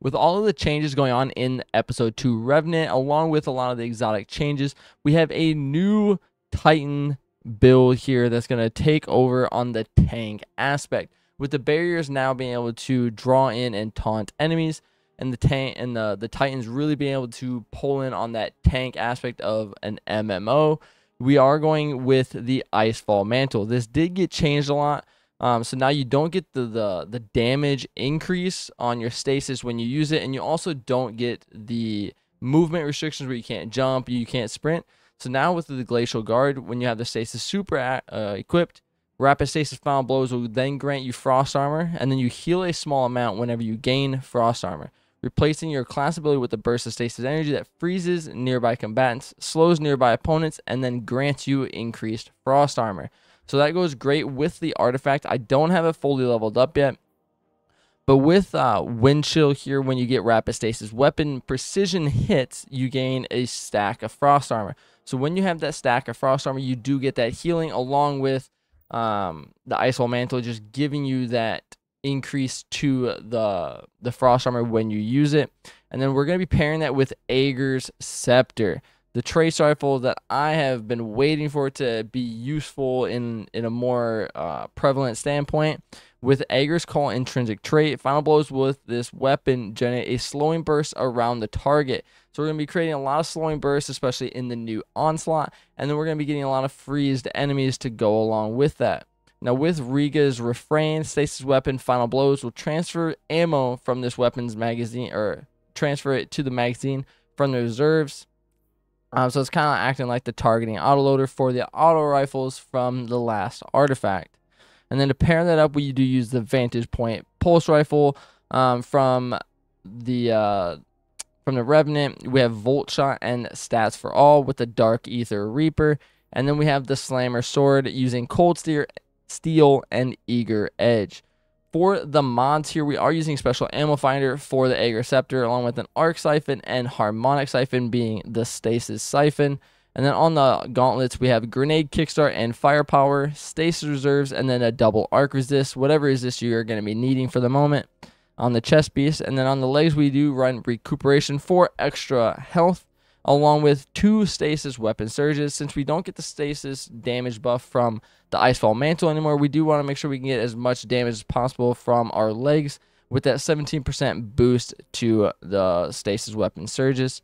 With all of the changes going on in episode 2 Revenant, along with a lot of the exotic changes, we have a new Titan build here that's going to take over on the tank aspect, with the barriers now being able to draw in and taunt enemies, and the tank and the Titans really being able to pull in on that tank aspect of an MMO. We are going with the IceFall Mantle. This did get changed a lot. So now you don't get the damage increase on your stasis when you use it, and you also don't get the movement restrictions where you can't jump, you can't sprint. So now with the Glacial Guard, when you have the stasis super equipped, rapid stasis final blows will then grant you frost armor, and then you heal a small amount whenever you gain frost armor, replacing your class ability with a burst of stasis energy that freezes nearby combatants, slows nearby opponents, and then grants you increased frost armor. So that goes great with the artifact. I don't have it fully leveled up yet. But with Wind Chill here, when you get Rapid Stasis weapon precision hits, you gain a stack of Frost Armor. So when you have that stack of Frost Armor, you do get that healing, along with the IceFall Mantle just giving you that increase to the Frost Armor when you use it. And then we're going to be pairing that with Aegir's Scepter, the trace rifle that I have been waiting for it to be useful in a more prevalent standpoint. With Aegir's Call intrinsic trait, final blows with this weapon generate a slowing burst around the target. So we're going to be creating a lot of slowing bursts, especially in the new Onslaught, and then we're going to be getting a lot of freezed enemies to go along with that. Now with Riga's Refrain, stasis weapon final blows will transfer ammo from this weapon's magazine, or transfer it to the magazine from the reserves. So it's kind of acting like the targeting autoloader for the auto rifles from the last artifact. And then to pair that up, we do use the Vantage Point pulse rifle from the Revenant. We have Volt Shot and Stats for All with the Dark Ether Reaper. And then we have the Slammer Sword using Cold Steel and Eager Edge. For the mods here, we are using Special Ammo Finder for the Aegir Scepter, along with an Arc Siphon and Harmonic Siphon being the Stasis Siphon. And then on the gauntlets, we have Grenade Kickstart and Firepower, Stasis Reserves, and then a double Arc Resist, whatever resist you are going to be needing for the moment on the chest piece. And then on the legs, we do run Recuperation for extra health, along with 2 Stasis Weapon Surges. Since we don't get the Stasis damage buff from the IceFall Mantle anymore, we do want to make sure we can get as much damage as possible from our legs with that 17% boost to the Stasis Weapon Surges.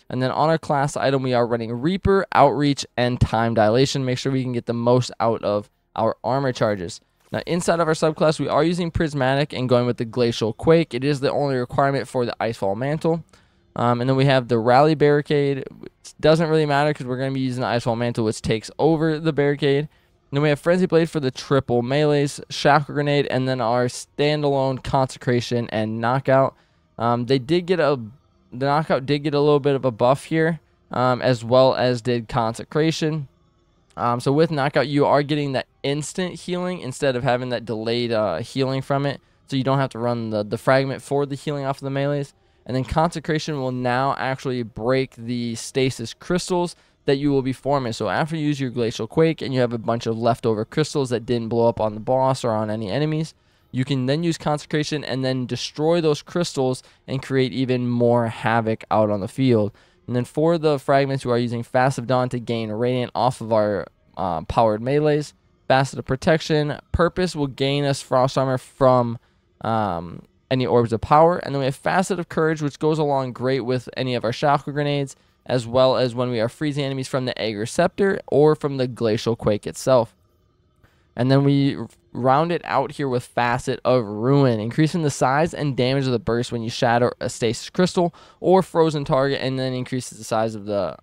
And then on our class item, we are running Reaper, Outreach, and Time Dilation. Make sure we can get the most out of our armor charges. Now, inside of our subclass, we are using Prismatic and going with the Glacial Quake. It is the only requirement for the IceFall Mantle. And then we have the Rally Barricade, which doesn't really matter because we're going to be using the IceFall Mantle, which takes over the barricade. And then we have Frenzy Blade for the triple melees, Shackle Grenade, and then our standalone Consecration and Knockout. The Knockout did get a little bit of a buff here, as well as did Consecration. So with Knockout, you are getting that instant healing instead of having that delayed healing from it. So you don't have to run the fragment for the healing off of the melees. And then Consecration will now actually break the stasis crystals that you will be forming. So after you use your Glacial Quake and you have a bunch of leftover crystals that didn't blow up on the boss or on any enemies, you can then use Consecration and then destroy those crystals and create even more havoc out on the field. And then for the fragments, we are using Fast of Dawn to gain Radiant off of our powered melees. Facet of Protection, Purpose will gain us Frost Armor from any Orbs of Power. And then we have Facet of Courage, which goes along great with any of our Shackle Grenades, as well as when we are freezing enemies from the Aegir Scepter or from the Glacial Quake itself. And then we round it out here with Facet of Ruin, increasing the size and damage of the burst when you shatter a stasis crystal or frozen target, and then increases the size of the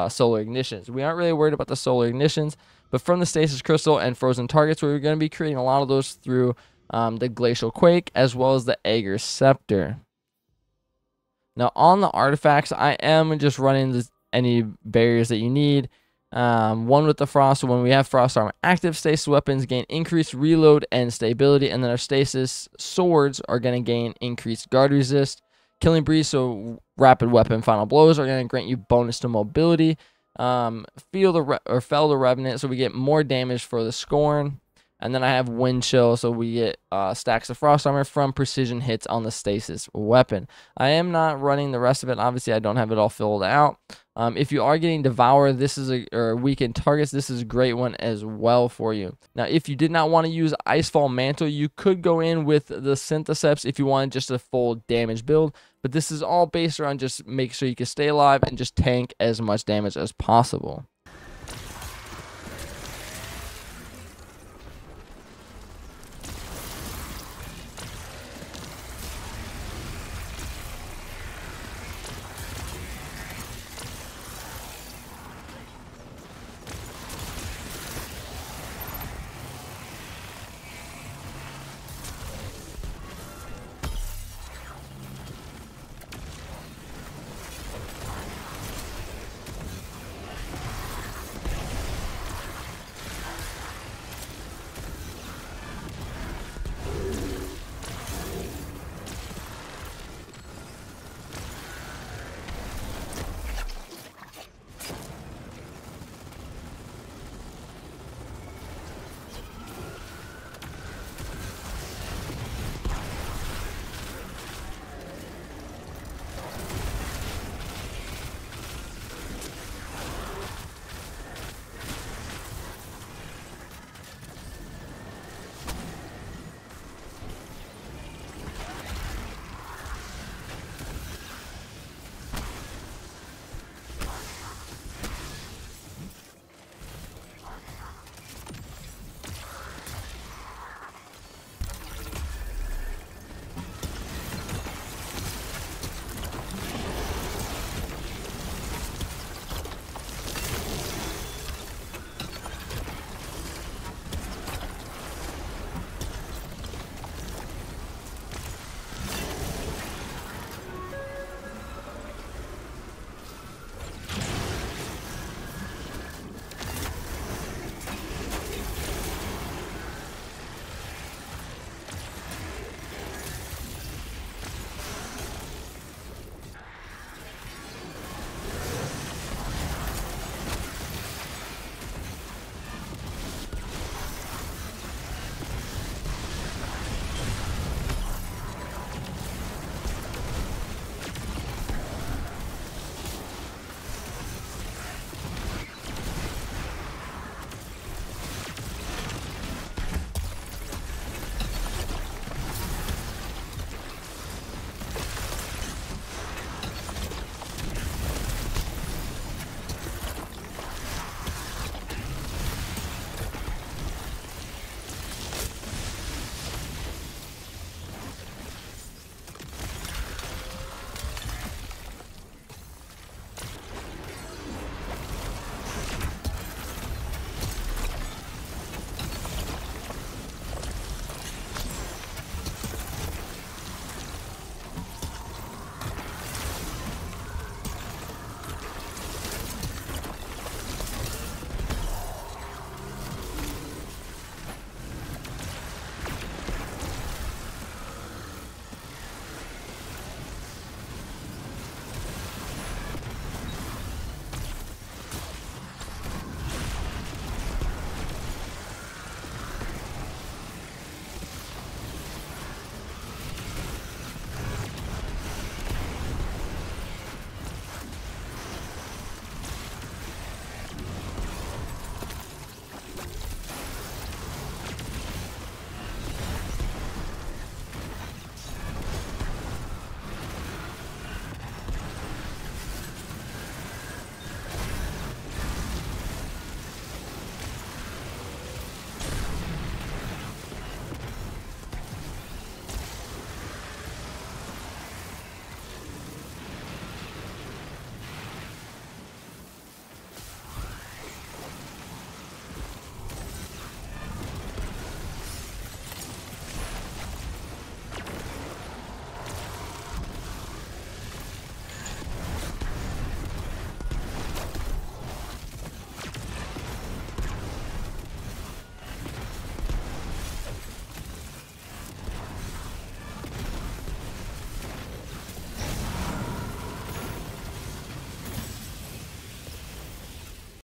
solar ignitions. We aren't really worried about the solar ignitions, but from the stasis crystal and frozen targets, we're going to be creating a lot of those through the Glacial Quake as well as the Aegir Scepter. Now on the artifacts, I am just running any barriers that you need. One with the Frost, so when we have Frost Armor active, stasis weapons gain increased reload and stability, and then our stasis swords are going to gain increased guard resist. Killing Breeze, so rapid weapon final blows are going to grant you bonus to mobility. Fell the Revenant, so we get more damage for the Scorn. And then I have Wind Chill, so we get stacks of Frost Armor from precision hits on the stasis weapon. I am not running the rest of it. Obviously, I don't have it all filled out. If you are getting Devour, this is or weakened targets, this is a great one as well for you. Now, if you did not want to use IceFall Mantle, you could go in with the Syntheseps if you wanted just a full damage build. But this is all based around just make sure you can stay alive and just tank as much damage as possible.